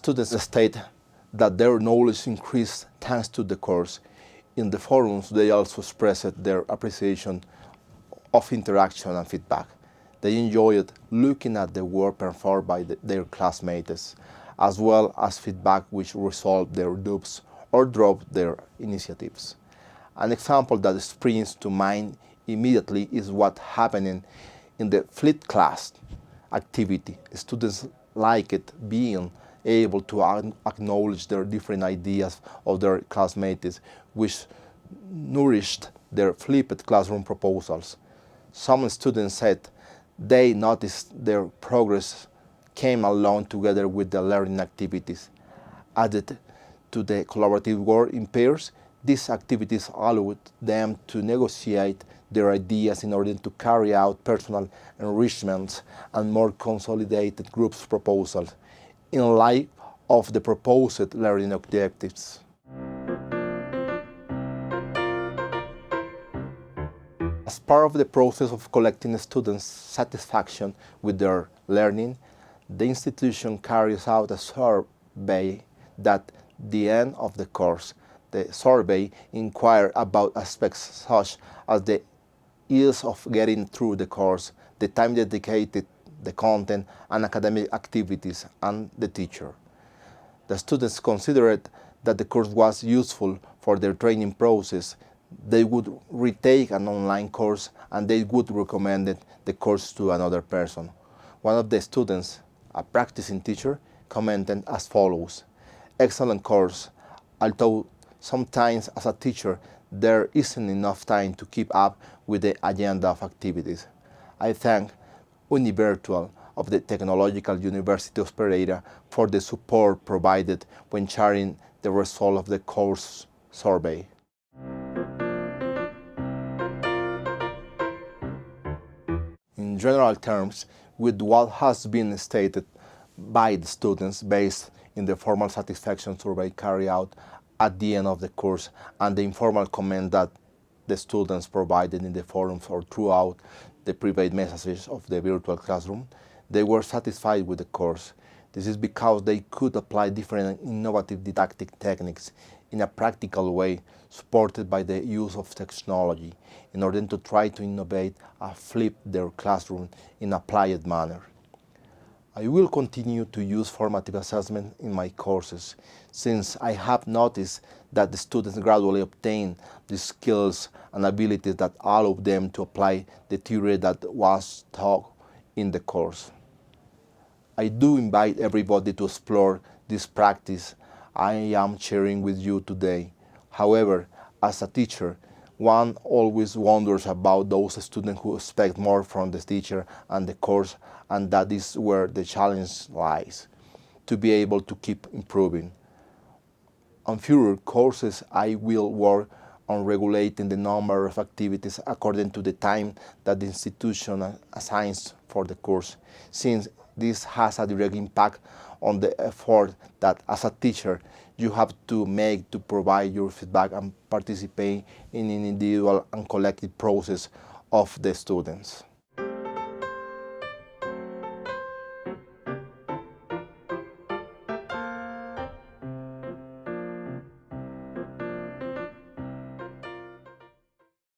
Students state that their knowledge increased thanks to the course. In the forums, they also expressed their appreciation of interaction and feedback. They enjoyed looking at the work performed by their classmates, as well as feedback which resolved their doubts or dropped their initiatives. An example that springs to mind immediately is what happened in the flipped class activity. Students liked being able to acknowledge their different ideas of their classmates, which nourished their flipped classroom proposals. Some students said they noticed their progress came along together with the learning activities. Added to the collaborative work in pairs, these activities allowed them to negotiate their ideas in order to carry out personal enrichments and more consolidated group proposals in light of the proposed learning objectives. As part of the process of collecting students' satisfaction with their learning, the institution carries out a survey at the end of the course. The survey inquires about aspects such as the ease of getting through the course, the time dedicated, the content and academic activities, and the teacher. The students considered that the course was useful for their training process. They would retake an online course and they would recommend the course to another person. One of the students, a practicing teacher, commented as follows: "Excellent course, although sometimes as a teacher there isn't enough time to keep up with the agenda of activities. I thank Univirtual of the Technological University of Pereira for the support provided when sharing the result of the course survey." In general terms, with what has been stated by the students based in the formal satisfaction survey carried out at the end of the course and the informal comment that the students provided in the forums or throughout the private messages of the virtual classroom, they were satisfied with the course. This is because they could apply different innovative didactic techniques in a practical way, supported by the use of technology, in order to try to innovate and flip their classroom in an applied manner. I will continue to use formative assessment in my courses, since I have noticed that the students gradually obtain the skills and abilities that allow them to apply the theory that was taught in the course. I do invite everybody to explore this practice I am sharing with you today. However, as a teacher, one always wonders about those students who expect more from the teacher and the course, and that is where the challenge lies, to be able to keep improving. On future courses, I will work on regulating the number of activities according to the time that the institution assigns for the course, since this has a direct impact on the effort that, as a teacher, you have to make to provide your feedback and participate in an individual and collective process of the students.